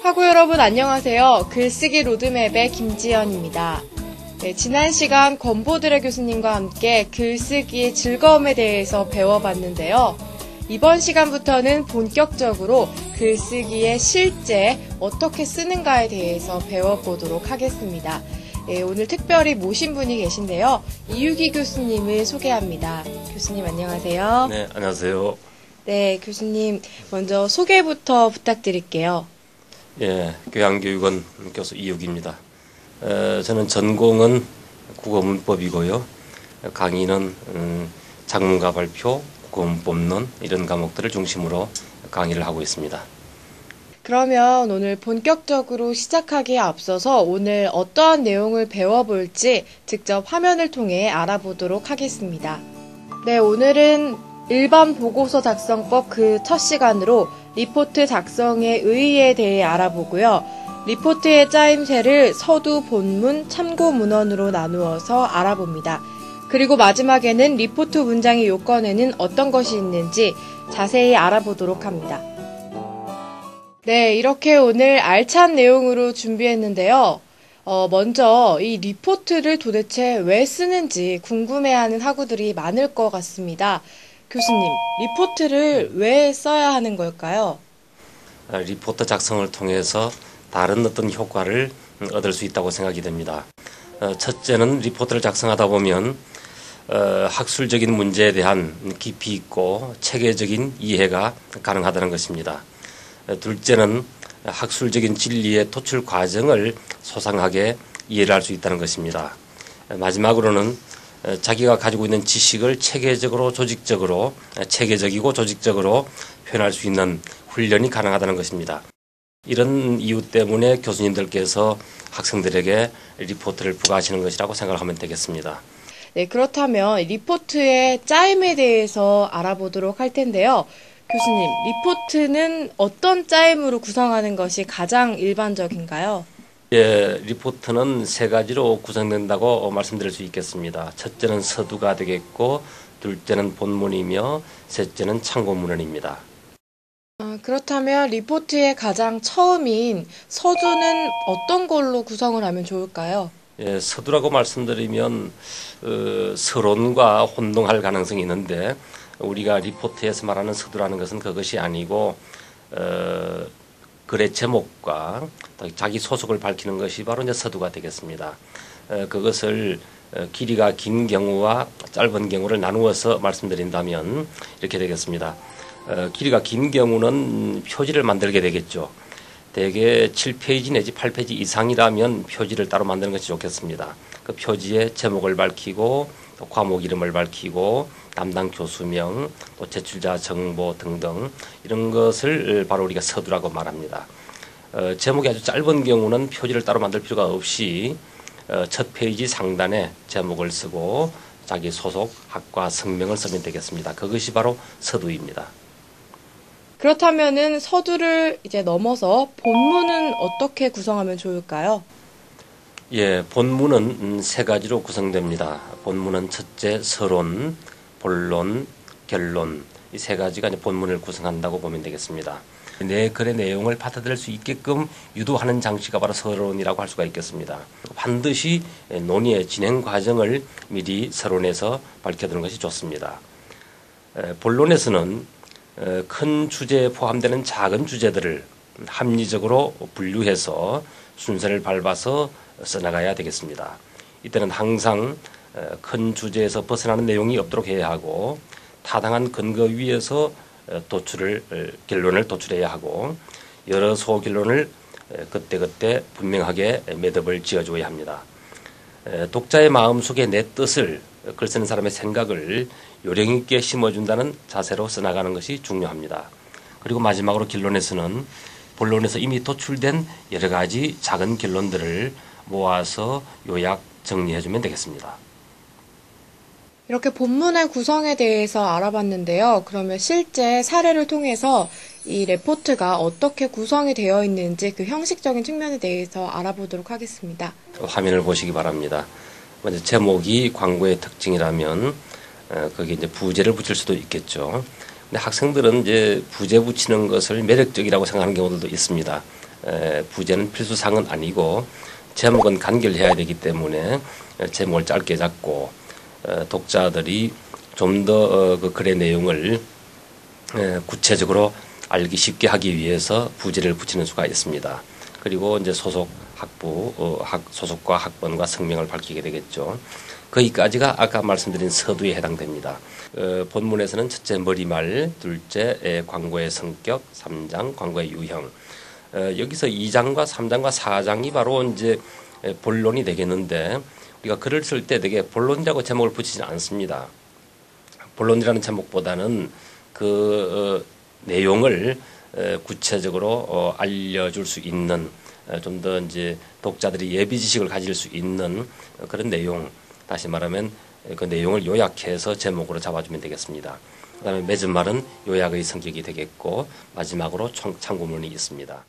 학우 여러분 안녕하세요. 글쓰기 로드맵의 김지연입니다. 네, 지난 시간 권보드레 교수님과 함께 글쓰기의 즐거움에 대해서 배워봤는데요. 이번 시간부터는 본격적으로 글쓰기의 실제 어떻게 쓰는가에 대해서 배워보도록 하겠습니다. 네, 오늘 특별히 모신 분이 계신데요. 이유기 교수님을 소개합니다. 교수님 안녕하세요. 네, 안녕하세요. 네, 교수님 먼저 소개부터 부탁드릴게요. 예, 교양교육원 교수 이유기입니다. 저는 전공은 국어문법이고요. 강의는 작문과 발표, 국어문법론 이런 과목들을 중심으로 강의를 하고 있습니다. 그러면 오늘 본격적으로 시작하기에 앞서서 오늘 어떠한 내용을 배워볼지 직접 화면을 통해 알아보도록 하겠습니다. 네, 오늘은 일반 보고서 작성법 그 첫 시간으로 리포트 작성의 의의에 대해 알아보고요. 리포트의 짜임새를 서두, 본문, 참고 문헌으로 나누어서 알아봅니다. 그리고 마지막에는 리포트 문장의 요건에는 어떤 것이 있는지 자세히 알아보도록 합니다. 네, 이렇게 오늘 알찬 내용으로 준비했는데요. 먼저 이 리포트를 도대체 왜 쓰는지 궁금해하는 학우들이 많을 것 같습니다. 교수님, 리포트를 왜 써야 하는 걸까요? 리포트 작성을 통해서 다른 어떤 효과를 얻을 수 있다고 생각이 됩니다. 첫째는 리포트를 작성하다 보면 학술적인 문제에 대한 깊이 있고 체계적인 이해가 가능하다는 것입니다. 둘째는 학술적인 진리의 도출 과정을 소상하게 이해를 할 수 있다는 것입니다. 마지막으로는 자기가 가지고 있는 지식을 체계적이고 조직적으로 표현할 수 있는 훈련이 가능하다는 것입니다. 이런 이유 때문에 교수님들께서 학생들에게 리포트를 부과하시는 것이라고 생각을 하면 되겠습니다. 네, 그렇다면 리포트의 짜임에 대해서 알아보도록 할 텐데요. 교수님, 리포트는 어떤 짜임으로 구성하는 것이 가장 일반적인가요? 예, 리포트는 세 가지로 구성된다고 말씀드릴 수 있겠습니다. 첫째는 서두가 되겠고, 둘째는 본문이며, 셋째는 참고문헌입니다. 그렇다면 리포트의 가장 처음인 서두는 어떤 걸로 구성을 하면 좋을까요? 예, 서두라고 말씀드리면 서론과 혼동할 가능성이 있는데 우리가 리포트에서 말하는 서두라는 것은 그것이 아니고 글의 제목과 자기 소속을 밝히는 것이 바로 이제 서두가 되겠습니다. 그것을 길이가 긴 경우와 짧은 경우를 나누어서 말씀드린다면 이렇게 되겠습니다. 길이가 긴 경우는 표지를 만들게 되겠죠. 대개 7페이지 내지 8페이지 이상이라면 표지를 따로 만드는 것이 좋겠습니다. 그 표지에 제목을 밝히고 또 과목 이름을 밝히고 담당 교수명, 또 제출자 정보 등등 이런 것을 바로 우리가 서두라고 말합니다. 제목이 아주 짧은 경우는 표지를 따로 만들 필요가 없이 첫 페이지 상단에 제목을 쓰고 자기 소속, 학과, 성명을 쓰면 되겠습니다. 그것이 바로 서두입니다. 그렇다면은 서두를 이제 넘어서 본문은 어떻게 구성하면 좋을까요? 예, 본문은 세 가지로 구성됩니다. 본문은 첫째 서론, 본론, 결론 이 세 가지가 이제 본문을 구성한다고 보면 되겠습니다. 내 글의 내용을 받아들일 수 있게끔 유도하는 장치가 바로 서론이라고 할 수가 있겠습니다. 반드시 논의의 진행 과정을 미리 서론에서 밝혀두는 것이 좋습니다. 본론에서는 큰 주제에 포함되는 작은 주제들을 합리적으로 분류해서 순서를 밟아서 써나가야 되겠습니다. 이때는 항상 큰 주제에서 벗어나는 내용이 없도록 해야 하고 타당한 근거 위에서 결론을 도출해야 하고 여러 소결론을 그때그때 분명하게 매듭을 지어줘야 합니다. 독자의 마음속에 내 뜻을 글 쓰는 사람의 생각을 요령 있게 심어준다는 자세로 써나가는 것이 중요합니다. 그리고 마지막으로 결론에서는 본론에서 이미 도출된 여러 가지 작은 결론들을 모아서 요약 정리해주면 되겠습니다. 이렇게 본문의 구성에 대해서 알아봤는데요. 그러면 실제 사례를 통해서 이 레포트가 어떻게 구성이 되어 있는지 그 형식적인 측면에 대해서 알아보도록 하겠습니다. 화면을 보시기 바랍니다. 먼저 제목이 광고의 특징이라면 거기에 이제 부제를 붙일 수도 있겠죠. 근데 학생들은 이제 부제 붙이는 것을 매력적이라고 생각하는 경우들도 있습니다. 부제는 필수사항은 아니고 제목은 간결해야 되기 때문에 제목을 짧게 잡고 독자들이 좀 더 그 글의 내용을 구체적으로 알기 쉽게 하기 위해서 부제를 붙이는 수가 있습니다. 그리고 이제 소속 학부, 소속과 학번과 성명을 밝히게 되겠죠. 거기까지가 아까 말씀드린 서두에 해당됩니다. 본문에서는 첫째 머리말, 둘째 광고의 성격, 3장 광고의 유형. 여기서 2장과 3장과 4장이 바로 이제 본론이 되겠는데 우리가 글을 쓸 때 되게 본론이라고 제목을 붙이지는 않습니다. 본론이라는 제목보다는 그 내용을 구체적으로 알려줄 수 있는 좀 더 이제 독자들이 예비 지식을 가질 수 있는 그런 내용, 다시 말하면 그 내용을 요약해서 제목으로 잡아주면 되겠습니다. 그다음에 맺은 말은 요약의 성격이 되겠고 마지막으로 참고문이 있습니다.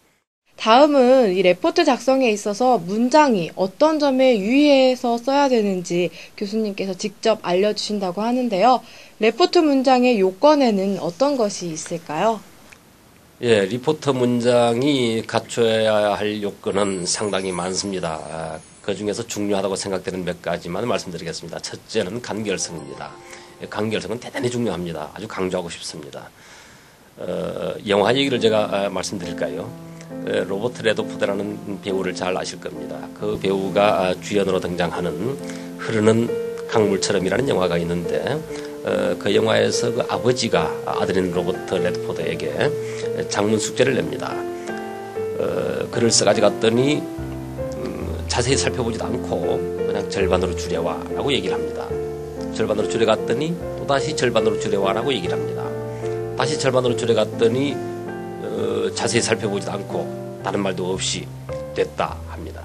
다음은 이 레포트 작성에 있어서 문장이 어떤 점에 유의해서 써야 되는지 교수님께서 직접 알려주신다고 하는데요. 레포트 문장의 요건에는 어떤 것이 있을까요? 예, 리포트 문장이 갖춰야 할 요건은 상당히 많습니다. 그 중에서 중요하다고 생각되는 몇 가지만 말씀드리겠습니다. 첫째는 간결성입니다. 간결성은 대단히 중요합니다. 아주 강조하고 싶습니다. 영화 얘기를 제가 말씀드릴까요? 로버트 레드포드라는 배우를 잘 아실 겁니다. 그 배우가 주연으로 등장하는 흐르는 강물처럼이라는 영화가 있는데 그 영화에서 그 아버지가 아들인 로버트 레드포드에게 장문 숙제를 냅니다. 글을 써가지 갔더니 자세히 살펴보지도 않고 그냥 절반으로 줄여와 라고 얘기를 합니다. 절반으로 줄여갔더니 또다시 절반으로 줄여와 라고 얘기를 합니다. 다시 절반으로 줄여갔더니 자세히 살펴보지도 않고 다른 말도 없이 됐다 합니다.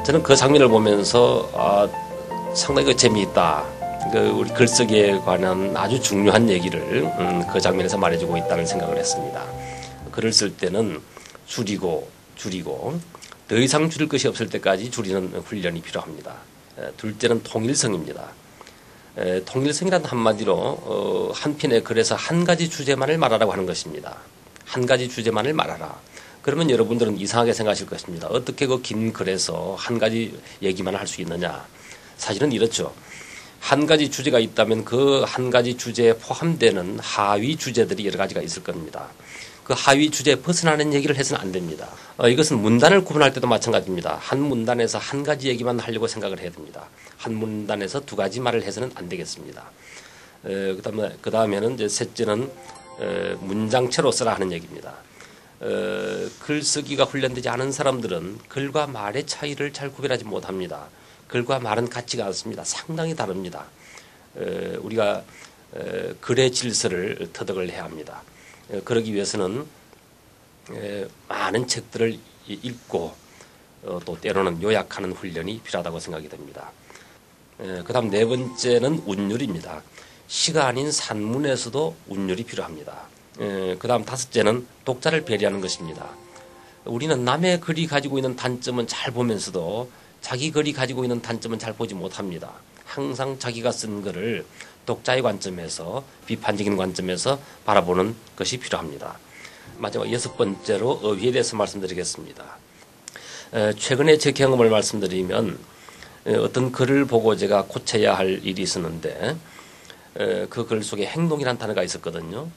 저는 그 장면을 보면서 상당히 재미있다. 우리 글쓰기에 관한 아주 중요한 얘기를 그 장면에서 말해주고 있다는 생각을 했습니다. 글을 쓸 때는 줄이고 더 이상 줄일 것이 없을 때까지 줄이는 훈련이 필요합니다. 둘째는 통일성입니다. 통일성이란 한마디로 한 편의 글에서 한 가지 주제만을 말하라고 하는 것입니다. 한 가지 주제만을 말하라. 그러면 여러분들은 이상하게 생각하실 것입니다. 어떻게 그 긴 글에서 한 가지 얘기만 할 수 있느냐. 사실은 이렇죠. 한 가지 주제가 있다면 그 한 가지 주제에 포함되는 하위 주제들이 여러 가지가 있을 겁니다. 그 하위 주제에 벗어나는 얘기를 해서는 안 됩니다. 이것은 문단을 구분할 때도 마찬가지입니다. 한 문단에서 한 가지 얘기만 하려고 생각을 해야 됩니다. 한 문단에서 두 가지 말을 해서는 안 되겠습니다. 그 다음에는 이제 셋째는 문장체로 쓰라 하는 얘기입니다. 글쓰기가 훈련되지 않은 사람들은 글과 말의 차이를 잘 구별하지 못합니다. 글과 말은 같지가 않습니다. 상당히 다릅니다. 우리가 글의 질서를 터득을 해야 합니다. 그러기 위해서는 많은 책들을 읽고 또 때로는 요약하는 훈련이 필요하다고 생각이 됩니다. 그 다음 네 번째는 운율입니다. 시가 아닌 산문에서도 운율이 필요합니다. 그 다음 다섯째는 독자를 배려하는 것입니다. 우리는 남의 글이 가지고 있는 단점은 잘 보면서도 자기 글이 가지고 있는 단점은 잘 보지 못합니다. 항상 자기가 쓴 글을 독자의 관점에서 비판적인 관점에서 바라보는 것이 필요합니다. 마지막 여섯 번째로 어휘에 대해서 말씀드리겠습니다. 최근에 제 경험을 말씀드리면 어떤 글을 보고 제가 고쳐야 할 일이 있었는데 그 글 속에 행동이라는 단어가 있었거든요.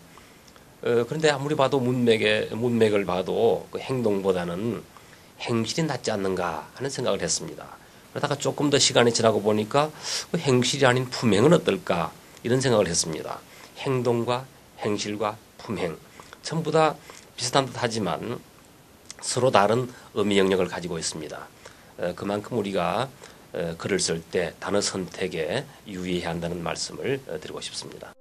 그런데 아무리 봐도 문맥을 봐도 그 행동보다는 행실이 낫지 않는가 하는 생각을 했습니다. 그러다가 조금 더 시간이 지나고 보니까 그 행실이 아닌 품행은 어떨까 이런 생각을 했습니다. 행동과 행실과 품행 전부 다 비슷한 듯 하지만 서로 다른 의미 영역을 가지고 있습니다. 그만큼 우리가 글을 쓸 때 단어 선택에 유의해야 한다는 말씀을 드리고 싶습니다.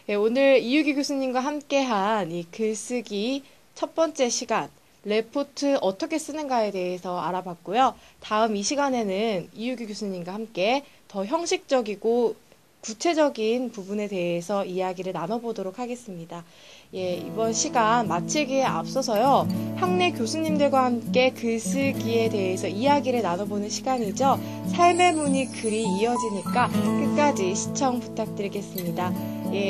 네, 오늘 이유기 교수님과 함께한 이 글쓰기 첫 번째 시간, 레포트 어떻게 쓰는가에 대해서 알아봤고요. 다음 이 시간에는 이유기 교수님과 함께 더 형식적이고 구체적인 부분에 대해서 이야기를 나눠보도록 하겠습니다. 이번 시간 마치기에 앞서서요, 학내 교수님들과 함께 글쓰기에 대해서 이야기를 나눠보는 시간이죠. 삶의 문이 글이 이어지니까 끝까지 시청 부탁드리겠습니다.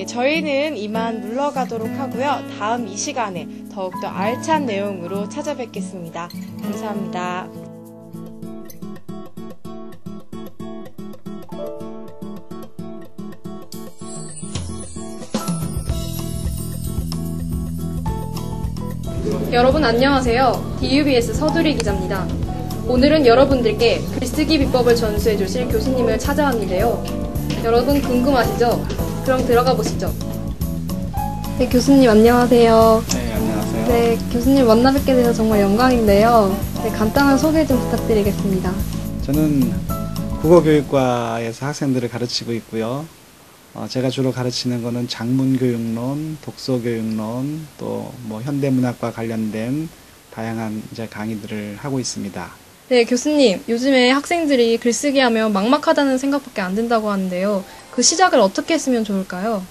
저희는 이만 물러가도록 하고요. 다음 이 시간에 더욱더 알찬 내용으로 찾아뵙겠습니다. 감사합니다. 여러분 안녕하세요. DUBS 서두리 기자입니다. 오늘은 여러분들께 글쓰기 비법을 전수해 주실 교수님을 찾아왔는데요. 여러분 궁금하시죠? 그럼 들어가 보시죠. 네, 교수님 안녕하세요. 네, 안녕하세요. 네, 교수님 만나 뵙게 돼서 정말 영광인데요. 네, 간단한 소개 좀 부탁드리겠습니다. 저는 국어교육과에서 학생들을 가르치고 있고요. 제가 주로 가르치는 거는 작문교육론, 독서교육론, 또 뭐 현대문학과 관련된 다양한 이제 강의들을 하고 있습니다. 네, 교수님. 요즘에 학생들이 글쓰기 하면 막막하다는 생각밖에 안 든다고 하는데요. 그 시작을 어떻게 했으면 좋을까요?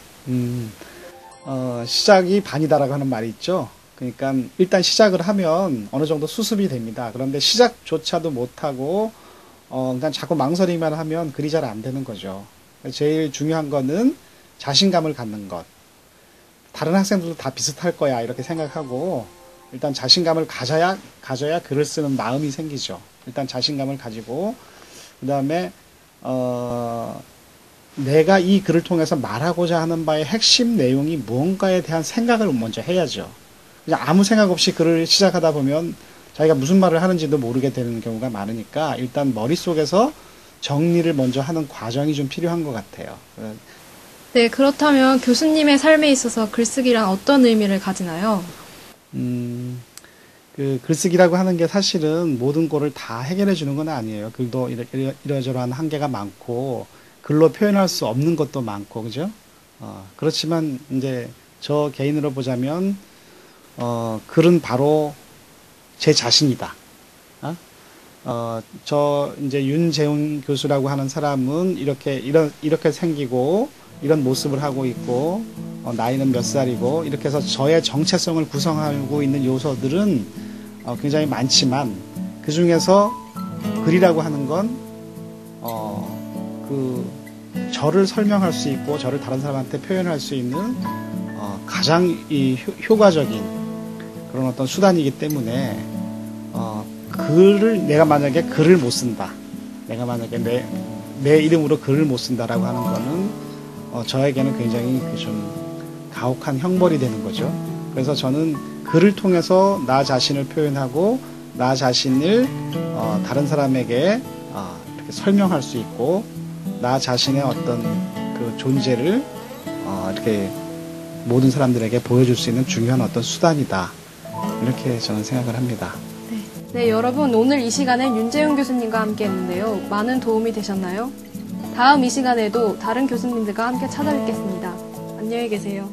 시작이 반이다라고 하는 말이 있죠. 그러니까 일단 시작을 하면 어느 정도 수습이 됩니다. 그런데 시작조차도 못하고 그냥 자꾸 망설이기만 하면 글이 잘 안 되는 거죠. 제일 중요한 거는 자신감을 갖는 것. 다른 학생들도 다 비슷할 거야 이렇게 생각하고 일단 자신감을 가져야 글을 쓰는 마음이 생기죠. 일단 자신감을 가지고 그 다음에 내가 이 글을 통해서 말하고자 하는 바의 핵심 내용이 무언가에 대한 생각을 먼저 해야죠. 그냥 아무 생각 없이 글을 시작하다 보면 자기가 무슨 말을 하는지도 모르게 되는 경우가 많으니까 일단 머릿속에서 정리를 먼저 하는 과정이 좀 필요한 것 같아요. 네, 그렇다면 교수님의 삶에 있어서 글쓰기란 어떤 의미를 가지나요? 그 글쓰기라고 하는 게 사실은 모든 거를 다 해결해 주는 건 아니에요. 글도 이러저러한 한계가 많고 글로 표현할 수 없는 것도 많고, 그죠? 그렇지만 이제 저 개인으로 보자면 글은 바로 제 자신이다. 저 이제 윤재훈 교수라고 하는 사람은 이렇게 생기고 이런 모습을 하고 있고 나이는 몇 살이고 이렇게 해서 저의 정체성을 구성하고 있는 요소들은 굉장히 많지만 그 중에서 글이라고 하는 건 그 저를 설명할 수 있고 저를 다른 사람한테 표현할 수 있는 가장 효과적인 그런 어떤 수단이기 때문에 내가 만약에 글을 못 쓴다. 내가 만약에 내 이름으로 글을 못 쓴다라고 하는 거는 저에게는 굉장히 좀 가혹한 형벌이 되는 거죠. 그래서 저는 글을 통해서 나 자신을 표현하고 나 자신을 다른 사람에게 이렇게 설명할 수 있고 나 자신의 어떤 그 존재를 이렇게 모든 사람들에게 보여줄 수 있는 중요한 어떤 수단이다. 이렇게 저는 생각을 합니다. 네, 여러분 오늘 이 시간엔 윤재훈 교수님과 함께 했는데요. 많은 도움이 되셨나요? 다음 이 시간에도 다른 교수님들과 함께 찾아뵙겠습니다. 안녕히 계세요.